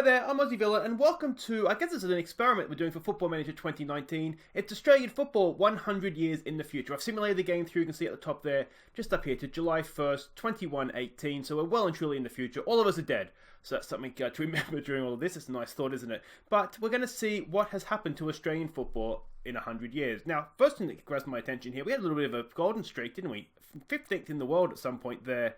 Hi there, I'm Aussie Villa, and welcome to, I guess this is an experiment we're doing for Football Manager 2019. It's Australian football 100 years in the future. I've simulated the game through, you can see at the top there, just up here to July 1st, 2118, so we're well and truly in the future. All of us are dead, so that's something to remember during all of this. It's a nice thought, isn't it? But we're going to see what has happened to Australian football in 100 years. Now, first thing that grabs my attention here, we had a little bit of a golden streak, didn't we? 15th in the world at some point there.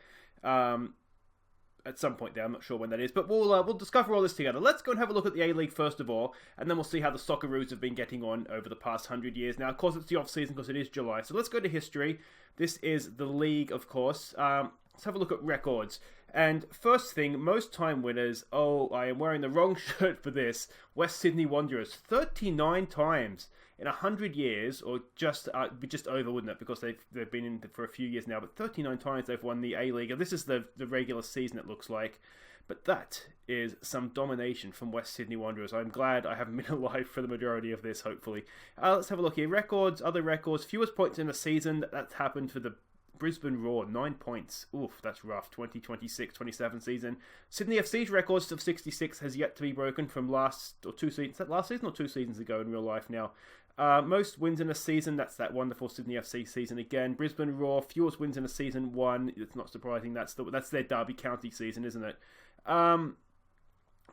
I'm not sure when that is, but we'll discover all this together. Let's go and have a look at the A-League first of all, and then we'll see how the Socceroos have been getting on over the past 100 years. Now, of course, it's the off-season because it is July, so let's go to history. This is the league, of course. Let's have a look at records. And first thing, most time winners, I am wearing the wrong shirt for this, West Sydney Wanderers, 39 times in 100 years, or just over, wouldn't it? Because they've been in for a few years now, but 39 times they've won the A-League. And this is the regular season, it looks like. But that is some domination from West Sydney Wanderers. I'm glad I haven't been alive for the majority of this, hopefully. Let's have a look here. Records, other records, fewest points in a season. That's happened for the Brisbane Roar, 9 points. Oof, that's rough. 2026-27 season. Sydney FC's records of 66 has yet to be broken from last seasons or 2 seasons ago in real life now. Most wins in a season, that's that wonderful Sydney FC season again. Brisbane Roar, fewest wins in a season, 1. It's not surprising, that's their Derby County season, isn't it?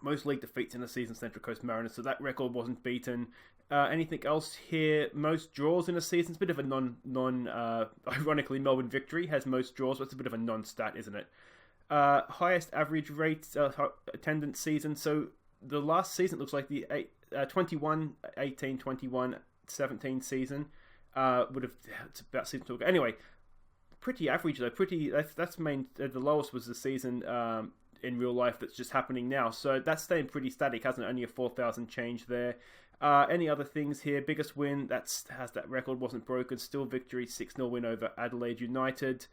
Most league defeats in a season, Central Coast Mariners, so that record wasn't beaten. Anything else here? Most draws in a season. It's a bit of a ironically, Melbourne Victory has most draws, but it's a bit of a non-stat, isn't it? Highest average rate attendance season. So the last season looks like the 21-18, 21-17 season would have. It's about season 2 ago. Anyway, pretty average though. That's the lowest was the season in real life that's just happening now. So that's staying pretty static, hasn't it? Only a 4,000 change there. Any other things here? Biggest win, that record wasn't broken. Still victory, 6-0 win over Adelaide United.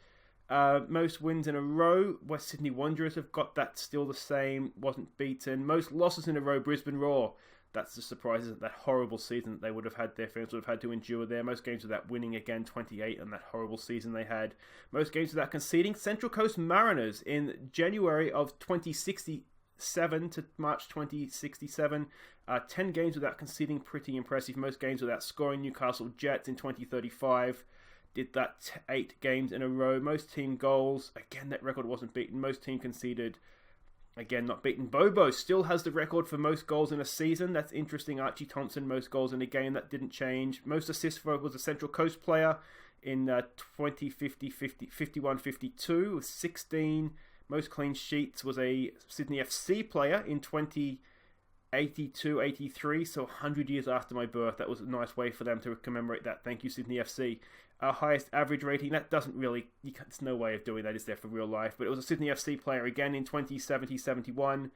Most wins in a row, West Sydney Wanderers have got that still the same, wasn't beaten. Most losses in a row, Brisbane Roar. That's the surprise, isn't it? That horrible season that they would have had, their fans would have had to endure there. Most games without winning again, 28, and that horrible season they had. Most games without conceding, Central Coast Mariners in January of 2067 to March 2067. 10 games without conceding, pretty impressive. Most games without scoring, Newcastle Jets in 2035. Did that 8 games in a row. Most team goals, again, that record wasn't beaten. Most team conceded, again, not beaten. Bobo still has the record for most goals in a season. That's interesting. Archie Thompson, most goals in a game. That didn't change. Most assists for was a Central Coast player in 51-52 with 16. Most clean sheets was a Sydney FC player in 82-83, so 100 years after my birth. That was a nice way for them to commemorate that. Thank you, Sydney FC. Highest average rating, that doesn't really, there's no way of doing that, is there, for real life? But it was a Sydney FC player again in 2070-71.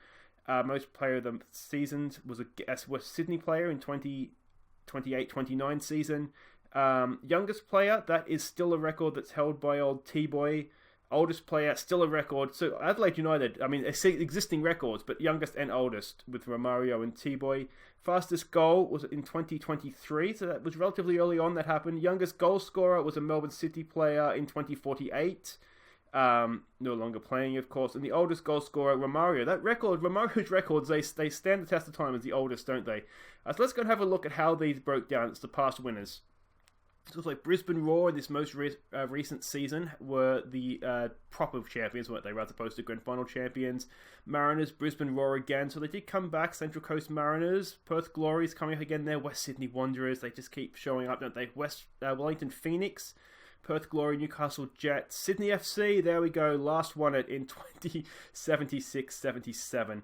Most player of the seasons was a West Sydney player in 2028-29 season. Youngest player, that is still a record that's held by old T-Boy. Oldest player, still a record. So Adelaide United, I mean, existing records, but youngest and oldest with Romario and T-Boy. Fastest goal was in 2023, so that was relatively early on that happened. Youngest goal scorer was a Melbourne City player in 2048. No longer playing, of course. And the oldest goal scorer, Romario's records, they stand the test of time as the oldest, don't they? So let's go and have a look at how these broke down. It's the past winners. So it's like Brisbane Roar in this most recent season were the proper champions, weren't they, as opposed to grand final champions. Mariners, Brisbane Roar again, so they did come back. Central Coast Mariners, Perth Glories coming up again there. West Sydney Wanderers, they just keep showing up, don't they? Wellington Phoenix, Perth Glory, Newcastle Jets, Sydney FC, there we go, last won it in 2076-77.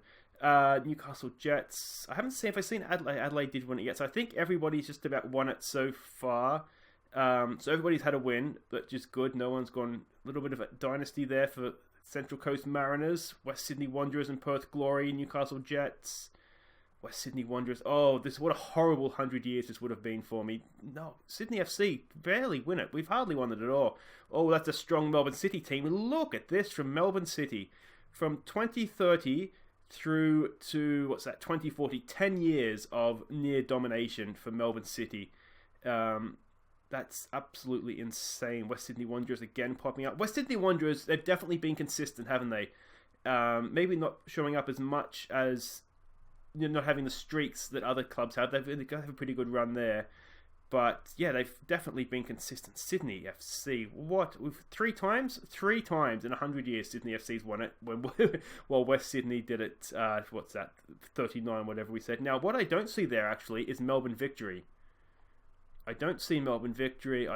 Newcastle Jets, I haven't seen if I've seen Adelaide did win it yet, so I think everybody's just about won it so far. So everybody's had a win, but just good. No one's gone. A little bit of a dynasty there for Central Coast Mariners, West Sydney Wanderers and Perth Glory, Newcastle Jets, West Sydney Wanderers. Oh, what a horrible 100 years this would have been for me. No, Sydney FC barely win it. We've hardly won it at all. Oh, that's a strong Melbourne City team. Look at this from Melbourne City. From 2030 through to, 2040, 10 years of near domination for Melbourne City. That's absolutely insane. West Sydney Wanderers again popping up. West Sydney Wanderers, they've definitely been consistent, haven't they? Maybe not showing up as much as not having the streaks that other clubs have. They've have a pretty good run there. But yeah, they've definitely been consistent. Sydney FC, three times in 100 years, Sydney FC's won it. While West Sydney did it, 39, whatever we said. Now, what I don't see there actually is Melbourne Victory. I don't see Melbourne Victory.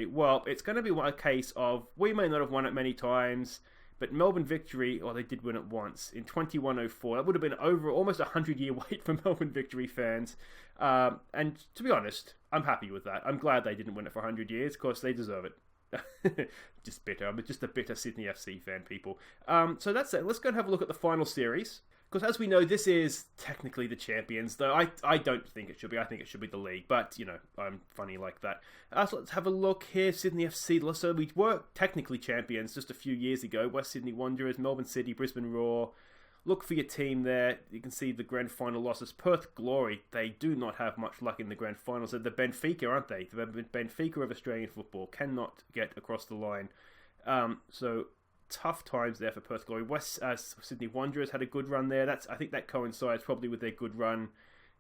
Well, it's going to be a case of we may not have won it many times, but Melbourne Victory, they did win it once in 2104. That would have been over almost a 100-year wait for Melbourne Victory fans. And to be honest, I'm happy with that. I'm glad they didn't win it for 100 years. Of course, they deserve it. Just bitter. I'm just a bitter Sydney FC fan, people. So that's it. Let's go and have a look at the final series. Because as we know, this is technically the champions, though I don't think it should be. I think it should be the league, but, I'm funny like that. So let's have a look here. Sydney FC, so we were technically champions just a few years ago. West Sydney Wanderers, Melbourne City, Brisbane Roar. Look for your team there. You can see the grand final losses. Perth Glory, they do not have much luck in the grand finals. They're the Benfica, aren't they? The Benfica of Australian football cannot get across the line. So tough times there for Perth Glory. Sydney Wanderers had a good run there. I think that coincides probably with their good run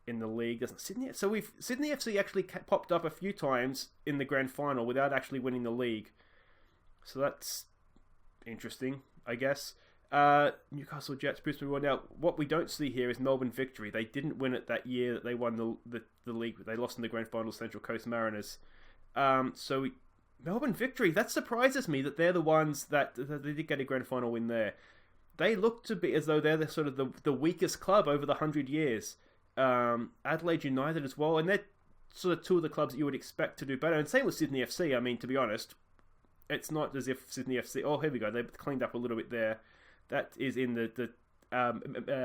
in the league, doesn't Sydney? So Sydney FC actually popped up a few times in the grand final without actually winning the league. So that's interesting, I guess. Newcastle Jets, Brisbane Roar. Now, what we don't see here is Melbourne Victory. They didn't win it that year that they won the league. They lost in the grand final, Central Coast Mariners. Melbourne Victory, that surprises me that they're the ones that they did get a grand final win there. They look to be as though they're the sort of the weakest club over the 100 years. Adelaide United as well, and they're sort of two of the clubs that you would expect to do better. And same with Sydney FC. I mean, to be honest, it's not as if Sydney FC... Oh, here we go. They've cleaned up a little bit there. That is in the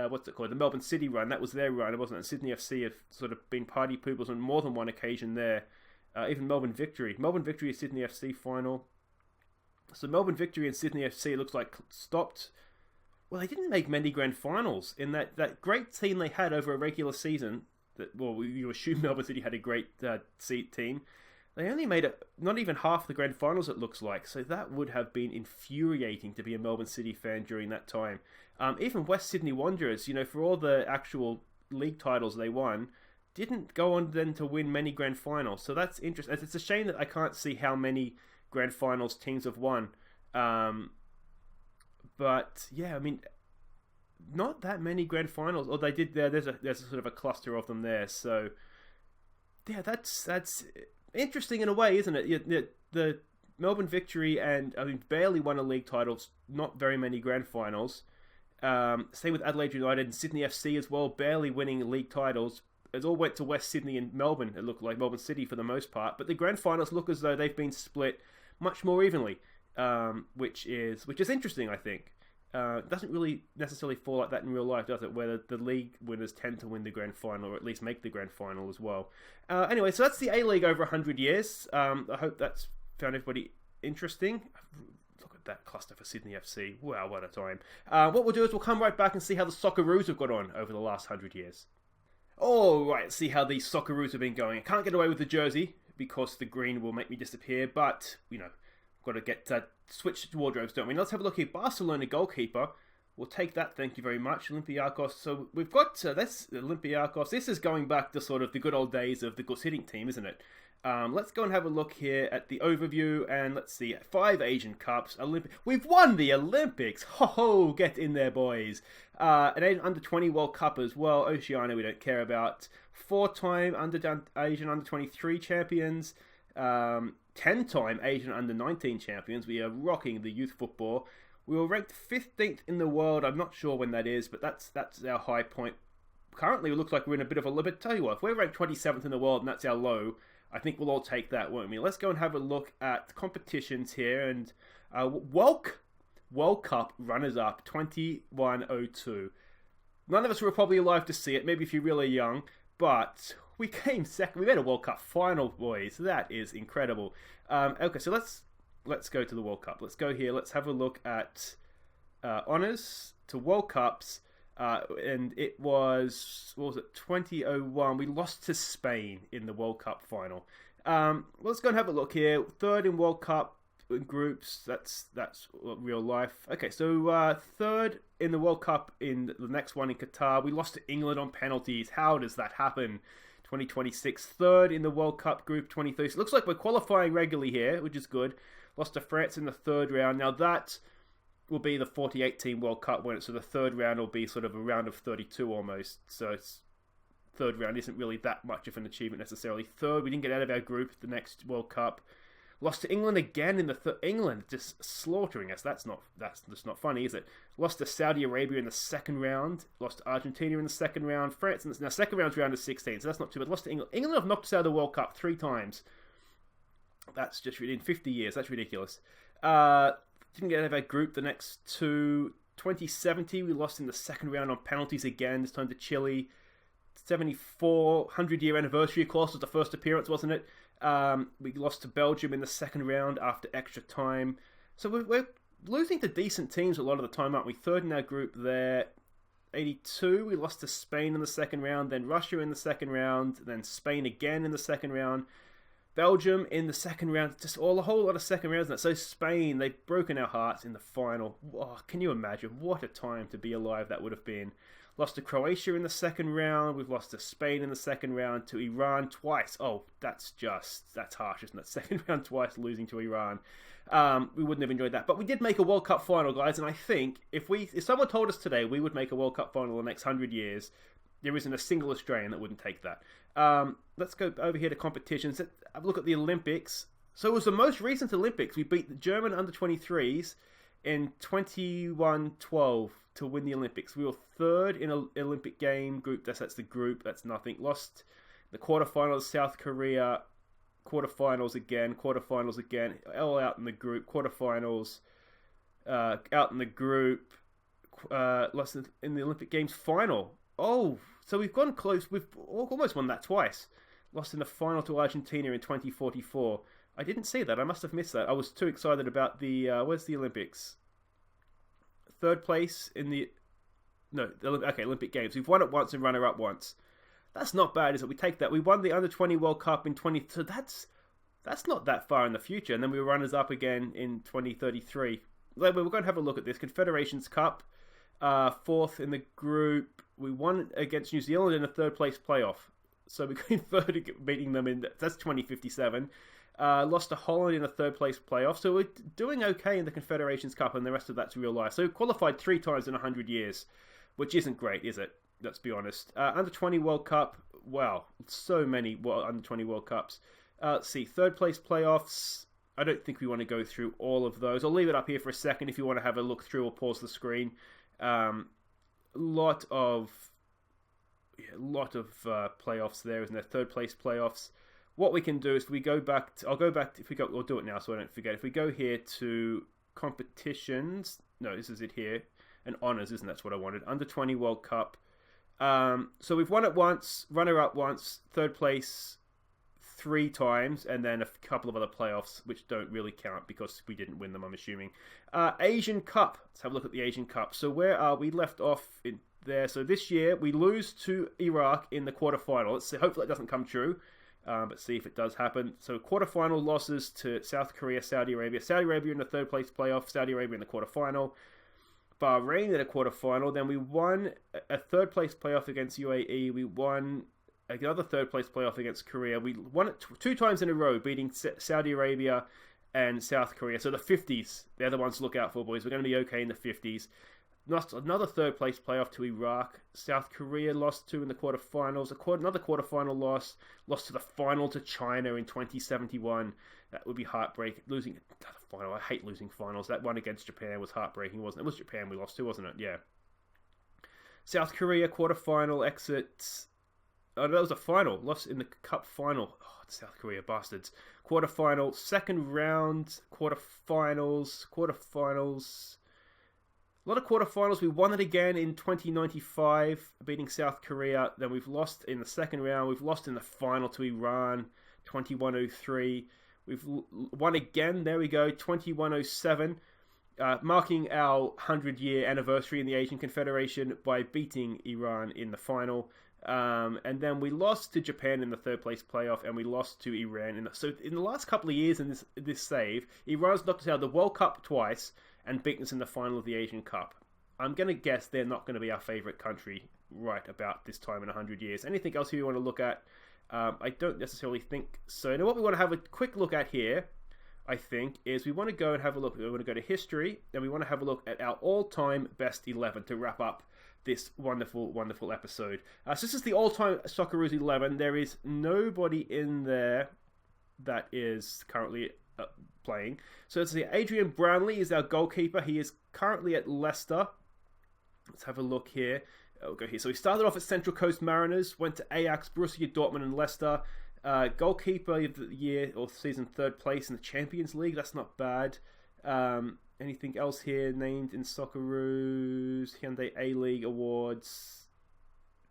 what's it called? The Melbourne City run. That was their run. It wasn't. And Sydney FC have sort of been party poopers on more than one occasion there. Even Melbourne Victory. Melbourne Victory is Sydney FC final. So Melbourne Victory and Sydney FC looks like stopped. Well, they didn't make many grand finals in that great team they had over a regular season. You assume Melbourne City had a great team. They only made it not even half the grand finals, it looks like. So that would have been infuriating to be a Melbourne City fan during that time. Even West Sydney Wanderers, for all the actual league titles they won, didn't go on then to win many grand finals. So that's interesting. It's a shame that I can't see how many grand finals teams have won. But yeah, I mean, not that many grand finals. Or they did there. There's a sort of a cluster of them there. So yeah, that's interesting in a way, isn't it? The Melbourne Victory barely won a league title. Not very many grand finals. Same with Adelaide United and Sydney FC as well, barely winning league titles. It all went to West Sydney and Melbourne. It looked like Melbourne City for the most part, but the grand finals look as though they've been split much more evenly, which is interesting. I think it doesn't really necessarily fall like that in real life, does it? Where the league winners tend to win the grand final, or at least make the grand final as well. Anyway, so that's the A-League over 100 years. I hope that's found everybody interesting. Look at that cluster for Sydney FC. Wow, what a time. What we'll do is we'll come right back and see how the Socceroos have got on over the last 100 years. Alright, see how the Socceroos have been going. I can't get away with the jersey because the green will make me disappear, but, got to get switched wardrobes, don't we? Let's have a look here. Barcelona goalkeeper. We'll take that, thank you very much. Olympiacos. So we've got, that's Olympiacos. This is going back to sort of the good old days of the Gus Hiddink team, isn't it? Let's go and have a look here at the overview, and let's see, 5 Asian Cups. We've won the Olympics! Ho-ho! Get in there, boys! An under-20 World Cup as well. Oceania we don't care about. 4-time Asian under-23 champions. 10-time Asian under-19 champions. We are rocking the youth football. We were ranked 15th in the world. I'm not sure when that is, but that's our high point. Currently, it looks like we're in a bit of a limit. Tell you what, if we're ranked 27th in the world and that's our low, I think we'll all take that, won't we? Let's go and have a look at competitions here. And World Cup runners-up, 2102. None of us were probably alive to see it, maybe if you're really young, but we came second. We made a World Cup final, boys. That is incredible. Okay, so let's go to the World Cup. Let's go here. Let's have a look at honours to World Cups. And it was, 2001. We lost to Spain in the World Cup final. Let's go and have a look here. 3rd in World Cup groups. That's real life. Okay, so third in the World Cup in the next one in Qatar. We lost to England on penalties. How does that happen? 2026. Third in the World Cup group 2030. So it looks like we're qualifying regularly here, which is good. Lost to France in the third round. Now that will be the 48 team World Cup winner. So the third round will be sort of a round of 32 almost. So it's third round isn't really that much of an achievement necessarily. Third, we didn't get out of our group the next World Cup. Lost to England again in the England just slaughtering us. That's just not funny, is it? Lost to Saudi Arabia in the second round. Lost to Argentina in the second round. France now second round's round of 16, so that's not too bad. Lost to England. England have knocked us out of the World Cup 3 times. That's just in 50 years. That's ridiculous. Didn't get out of our group the next 2. 2070 we lost in the second round on penalties again. This time to Chile. 74 100-year anniversary, of course, was the first appearance, wasn't it? We lost to Belgium in the second round after extra time. So we're losing to decent teams a lot of the time, aren't we? Third in our group there. 82, we lost to Spain in the second round, then Russia in the second round, then Spain again in the second round. Belgium in the second round, just a whole lot of second rounds. So Spain, they've broken our hearts in the final. Oh, can you imagine? What a time to be alive that would have been. Lost to Croatia in the second round. We've lost to Spain in the second round, to Iran twice. Oh, that's harsh, isn't it? Second round twice, losing to Iran. We wouldn't have enjoyed that. But we did make a World Cup final, guys, and I think if someone told us today we would make a World Cup final in the next 100 years, there isn't a single Australian that wouldn't take that. Let's go over here to competitions. Have a look at the Olympics. So it was the most recent Olympics. We beat the German under-23s in 21-12 to win the Olympics. We were third in an Olympic game group. That's the group. That's nothing. Lost the quarterfinals, South Korea. Quarterfinals again. All out in the group. Quarterfinals. Out in the group. Lost in the Olympic Games final. Oh, so we've gone close. We've almost won that twice. Lost in the final to Argentina in 2044. I didn't see that. I must have missed that. I was too excited about the... where's the Olympics? Third place in the... No, Olympic Games. We've won it once and runner-up once. That's not bad, is it? We take that. We won the Under-20 World Cup in 20... So that's not that far in the future. And then we were runners-up again in 2033. We're going to have a look at this. Confederations Cup. Fourth in the group. We won against New Zealand in a third-place playoff. So we came third, beating them in... That's 2057. Lost to Holland in a third-place playoff. So we're doing okay in the Confederations Cup, and the rest of that's real life. So qualified 3 times in 100 years, which isn't great, is it? Let's be honest. Under-20 World Cup. Wow, so many Under-20 World Cups. Let's see, third-place playoffs. I don't think we want to go through all of those. I'll leave it up here for a second if you want to have a look through or pause the screen. Lot of playoffs there, isn't there? Third-place playoffs. What we can do is we'll do it now so I don't forget. If we go here to competitions, no, this is it here, and honours, isn't that's what I wanted. Under-20 World Cup. So we've won it once, runner-up once, third place 3 times, and then a couple of other playoffs, which don't really count because we didn't win them, I'm assuming. Asian Cup. Let's have a look at the Asian Cup. So where are we left off in there? So this year, we lose to Iraq in the quarterfinal. Let's see, hopefully it doesn't come true. But see if it does happen. So quarterfinal losses to South Korea, Saudi Arabia. Saudi Arabia in the third place playoff. Saudi Arabia in the quarterfinal. Bahrain in a quarterfinal. Then we won a third place playoff against UAE. We won another third place playoff against Korea. We won it 2 times in a row, beating Saudi Arabia and South Korea. So the 50s, they're the ones to look out for, boys. We're going to be okay in the 50s. Lost another third place playoff to Iraq. South Korea lost to in the quarterfinals. Another quarterfinal loss. Lost to the final to China in 2071. That would be heartbreaking. Losing the final. I hate losing finals. That one against Japan was heartbreaking, wasn't it? It was Japan we lost to, wasn't it? Yeah. South Korea quarterfinal exit. Oh, that was a final. Lost in the cup final. Oh, South Korea bastards. Quarterfinal. Second round. Quarterfinals. A lot of quarterfinals. We won it again in 2095, beating South Korea. Then we've lost in the second round. We've lost in the final to Iran, 2103. We've won again. There we go, 2107, marking our 100-year anniversary in the Asian Confederation by beating Iran in the final. And then we lost to Japan in the third place playoff, and we lost to Iran. So in the last couple of years in this save, Iran's knocked us out of the World Cup twice and beaten us in the final of the Asian Cup. I'm going to guess they're not going to be our favourite country right about this time in 100 years. Anything else you want to look at? I don't necessarily think so. Now, what we want to have a quick look at here, I think, is we want to go and have a look. We want to go to history, and we want to have a look at our all-time best 11 to wrap up this wonderful, wonderful episode. So this is the all-time Socceroos 11. There is nobody in there that is currently playing. So let's see. Adrian Brownlee is our goalkeeper. He is currently at Leicester. Let's have a look here. We'll go here. So he started off at Central Coast Mariners, went to Ajax, Borussia Dortmund, and Leicester. Goalkeeper of the year or season, third place in the Champions League. That's not bad. Anything else here named in Socceroos? Hyundai A-League awards.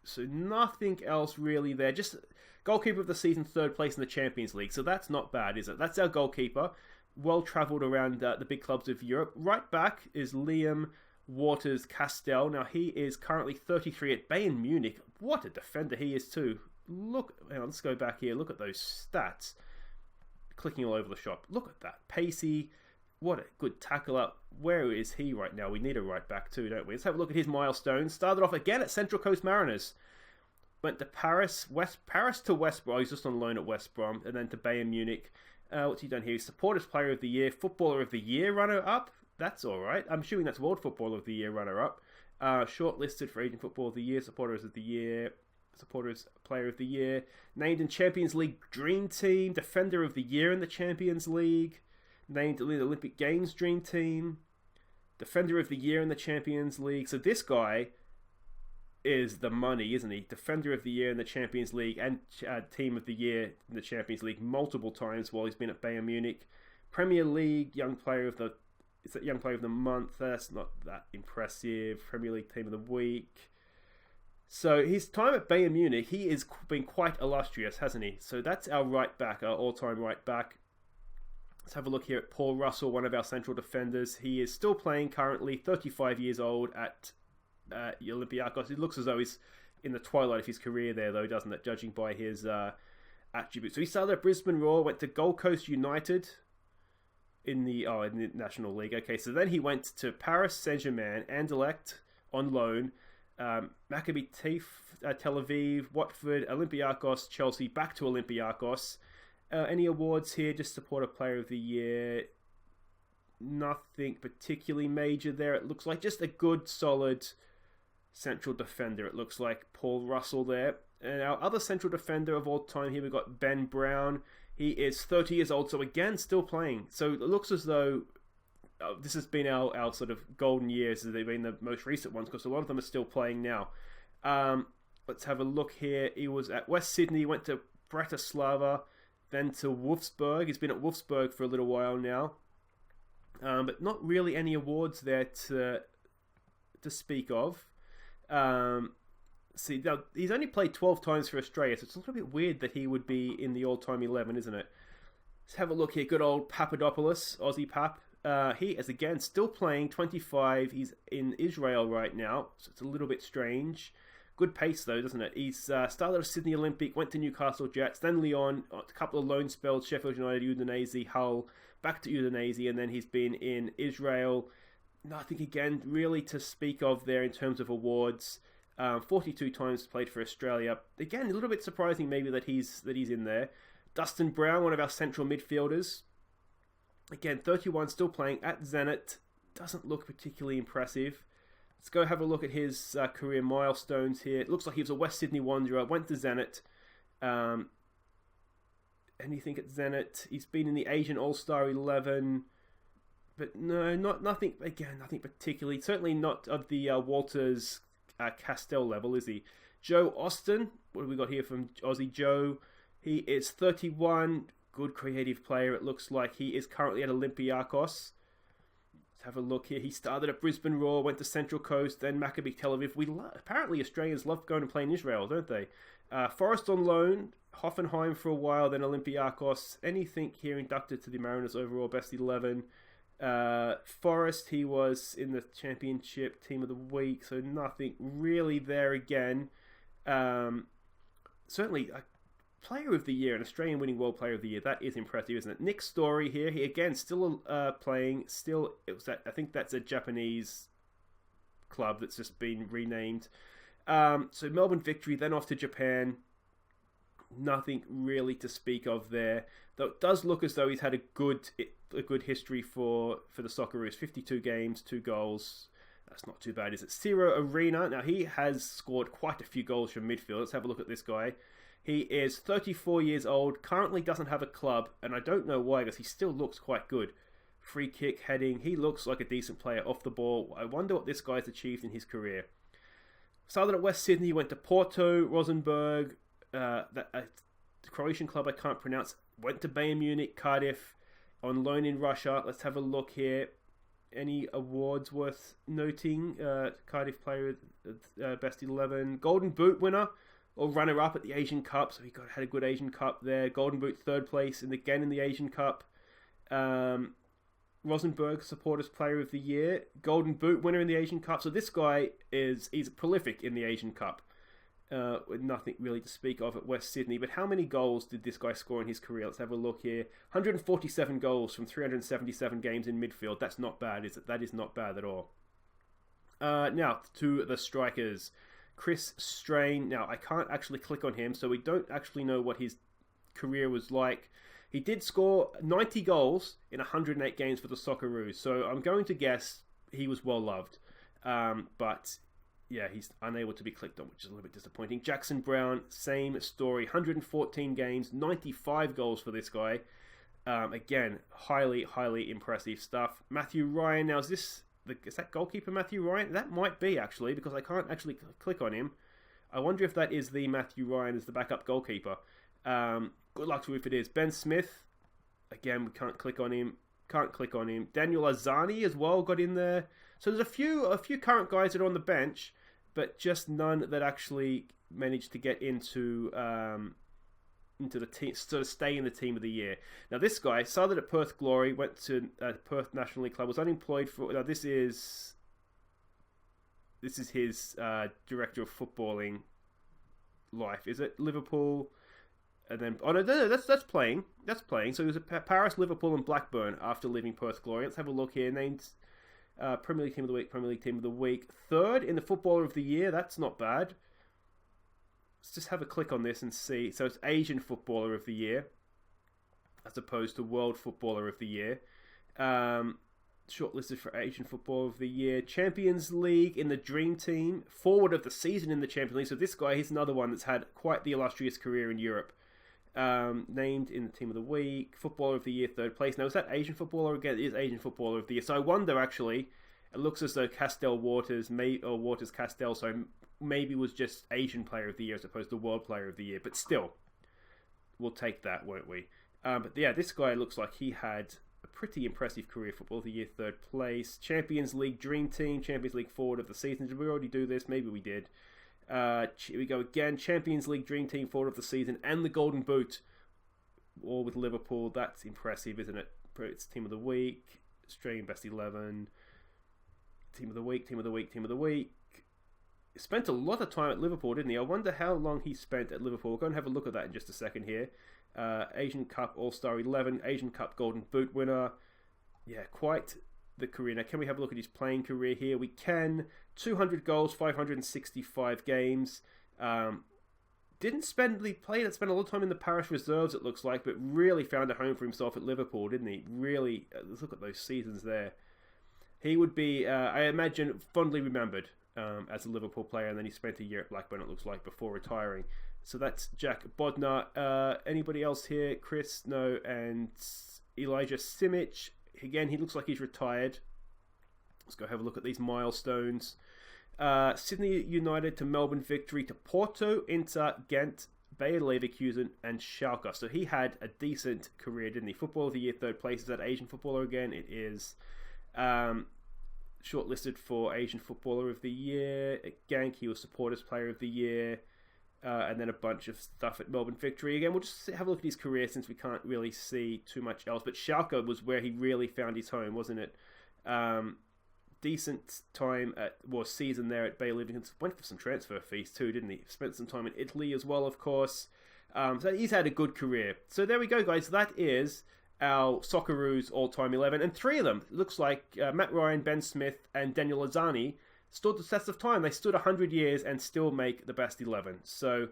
So nothing else really there. Just goalkeeper of the season, third place in the Champions League. So that's not bad, is it? That's our goalkeeper. Well travelled around the big clubs of Europe. Right back is Liam Waters Castell. Now he is currently 33 at Bayern Munich. What a defender he is too. Look, let's go back here. Look at those stats. Clicking all over the shop. Look at that. Pacey. What a good tackler. Where is he right now? We need a right back too, don't we? Let's have a look at his milestones. Started off again at Central Coast Mariners. Went to Paris to West Brom. He's just on loan at West Brom. And then to Bayern Munich. What's he done here? Supporters Player of the Year. Footballer of the Year runner-up. That's alright. I'm assuming that's World Footballer of the Year runner-up. Shortlisted for Asian Football of the Year. Supporters of the Year. Supporters Player of the Year. Named in Champions League Dream Team. Defender of the Year in the Champions League. Named in the Olympic Games Dream Team. Defender of the Year in the Champions League. So this guy is the money, isn't he? Defender of the Year in the Champions League and Team of the Year in the Champions League multiple times while he's been at Bayern Munich. Premier League Young Player of the Month. That's not that impressive. Premier League Team of the Week. So his time at Bayern Munich, he has been quite illustrious, hasn't he? So that's our right back, our all-time right back. Let's have a look here at Paul Russell, one of our central defenders. He is still playing currently, 35 years old at Olympiacos. It looks as though he's in the twilight of his career there, though, doesn't it? Judging by his attributes. So he started at Brisbane Roar, went to Gold Coast United in the National League. Okay, so then he went to Paris Saint-Germain, Anderlecht on loan, Maccabi Tel Aviv, Watford, Olympiacos, Chelsea, back to Olympiacos. Any awards here? Just Supporter Player of the Year. Nothing particularly major there. It looks like just a good, solid central defender. It looks like Paul Russell there. And our other central defender of all time here, we've got Ben Brown. He is 30 years old, so again, still playing. So it looks as though this has been our sort of golden years. They've been the most recent ones because a lot of them are still playing now. Let's have a look here. He was at West Sydney. He went to Bratislava, then to Wolfsburg. He's been at Wolfsburg for a little while now. But not really any awards there to speak of. See, now, he's only played 12 times for Australia, so it's a little bit weird that he would be in the all-time 11, isn't it? Let's have a look here. Good old Papadopoulos, Aussie Pap. He is, again, still playing, 25. He's in Israel right now, so it's a little bit strange. Good pace, though, doesn't it? He's started at Sydney Olympic, went to Newcastle Jets, then Lyon, a couple of loan spells, Sheffield United, Udinese, Hull, back to Udinese, and then he's been in Israel. Nothing, again, really to speak of there in terms of awards. 42 times played for Australia. Again, a little bit surprising maybe that he's in there. Dustin Brown, one of our central midfielders. Again, 31, still playing at Zenit. Doesn't look particularly impressive. Let's go have a look at his career milestones here. It looks like he was a West Sydney Wanderer, went to Zenit. Anything at Zenit? He's been in the Asian All-Star 11. But no, nothing particularly. Certainly not of the Walters Castell level, is he? Joe Austin, what have we got here from Aussie Joe? He is 31, good creative player. It looks like he is currently at Olympiacos. Let's have a look here. He started at Brisbane Roar, went to Central Coast, then Maccabi Tel Aviv. Apparently Australians love going and playing in Israel, don't they? Forest on loan, Hoffenheim for a while, then Olympiacos. Anything here inducted to the Mariners overall best 11. Forest, he was in the championship team of the week, so nothing really there again. Certainly a Player of the Year, an Australian winning World Player of the Year. That is impressive, isn't it? Nick Story here. He again still playing. Still, I think that's a Japanese club that's just been renamed. So Melbourne Victory, then off to Japan. Nothing really to speak of there. Though it does look as though he's had a good history for the Socceroos. 52 games, 2 goals. That's not too bad, is it? Ciro Arena. Now, he has scored quite a few goals from midfield. Let's have a look at this guy. He is 34 years old, currently doesn't have a club, and I don't know why, because he still looks quite good. Free kick, heading, he looks like a decent player off the ball. I wonder what this guy's achieved in his career. Started at West Sydney, went to Porto, Rosenborg, a Croatian club I can't pronounce. Went to Bayern Munich, Cardiff, on loan in Russia. Let's have a look here. Any awards worth noting? Cardiff player, best 11, Golden Boot winner, or runner-up at the Asian Cup, so he had a good Asian Cup there. Golden Boot, 3rd place, and again in the Asian Cup. Rosenborg Supporters Player of the Year, Golden Boot winner in the Asian Cup. So this guy he's prolific in the Asian Cup, with nothing really to speak of at West Sydney. But how many goals did this guy score in his career? Let's have a look here. 147 goals from 377 games in midfield. That's not bad, is it? That is not bad at all. Now, to the strikers. Chris Strain. Now, I can't actually click on him, so we don't actually know what his career was like. He did score 90 goals in 108 games for the Socceroos, so I'm going to guess he was well loved. But yeah, he's unable to be clicked on, which is a little bit disappointing. Jackson Brown, same story. 114 games, 95 goals for this guy. Again, highly, highly impressive stuff. Matthew Ryan. Now, is that goalkeeper Matthew Ryan? That might be, actually, because I can't actually click on him. I wonder if that is the Matthew Ryan as the backup goalkeeper. Good luck to if it is. Ben Smith. Again, we can't click on him. Daniel Azani as well got in there. So there's a few current guys that are on the bench, but just none that actually managed to get into the team, sort of stay in the team of the year. Now this guy started at Perth Glory, went to Perth National League Club, was unemployed for. Now this is his director of footballing life. Is it Liverpool? And then that's playing. So he was at Paris, Liverpool, and Blackburn after leaving Perth Glory. Let's have a look here. Named Premier League Team of the Week, Premier League Team of the Week, 3rd in the Footballer of the Year. That's not bad. Let's just have a click on this and see. So it's Asian Footballer of the Year, as opposed to World Footballer of the Year. Shortlisted for Asian Footballer of the Year. Champions League in the Dream Team. Forward of the Season in the Champions League. So this guy, he's another one that's had quite the illustrious career in Europe. Named in the Team of the Week. Footballer of the Year, 3rd place. Now, is that Asian Footballer again? It is Asian Footballer of the Year. So I wonder, actually, it looks as though Waters Castell, so maybe was just Asian Player of the Year as opposed to World Player of the Year. But still, we'll take that, won't we? But yeah, this guy looks like he had a pretty impressive career. Football of the Year, 3rd place. Champions League Dream Team, Champions League Forward of the Season. Did we already do this? Maybe we did. Here we go again. Champions League Dream Team Forward of the Season and the Golden Boot, all with Liverpool. That's impressive, isn't it? It's Team of the Week, Australian Best 11, Team of the Week. He spent a lot of time at Liverpool, didn't he? I wonder how long he spent at Liverpool. We're going to have a look at that in just a second here. Asian Cup All-Star 11, Asian Cup Golden Boot winner. Yeah, quite the career. Now, can we have a look at his playing career here? We can. 200 goals, 565 games. Spent a lot of time in the Paris reserves, it looks like, but really found a home for himself at Liverpool, didn't he? Really, let's look at those seasons there. He would be, I imagine, fondly remembered as a Liverpool player, and then he spent a year at Blackburn, it looks like, before retiring. So that's Jack Bodnar. Anybody else here? Chris? No. And Elijah Simic. Again, he looks like he's retired. Let's go have a look at these milestones. Sydney United to Melbourne Victory to Porto, Inter, Ghent, Bayer Leverkusen, and Schalke. So he had a decent career, didn't he? Footballer of the Year, 3rd place. Is that Asian Footballer again? It is. Shortlisted for Asian Footballer of the Year. At Genk, he was Supporters Player of the Year. And then a bunch of stuff at Melbourne Victory. Again, we'll just have a look at his career since we can't really see too much else. But Schalke was where he really found his home, wasn't it? decent time season there at Bayer Leverkusen. Went for some transfer fees too, didn't he? Spent some time in Italy as well, of course. So he's had a good career. So there we go, guys. That is our Socceroos all-time 11. And 3 of them, looks like Matt Ryan, Ben Smith, and Daniel Lozani stood the test of time. They stood 100 years and still make the best 11. So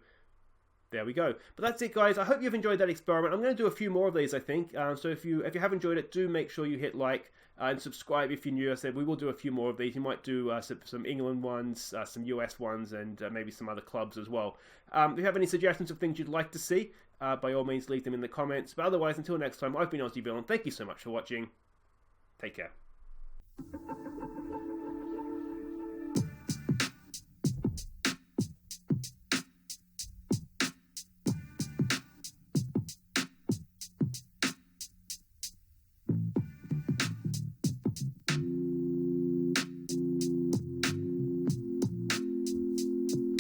there we go. But that's it, guys. I hope you've enjoyed that experiment. I'm going to do a few more of these, I think. So if you have enjoyed it, do make sure you hit like and subscribe if you're new. I said we will do a few more of these. You might do some England ones, some US ones, and maybe some other clubs as well. If you have any suggestions of things you'd like to see, by all means, leave them in the comments. But otherwise, until next time, I've been Aussie Bill, and thank you so much for watching. Take care.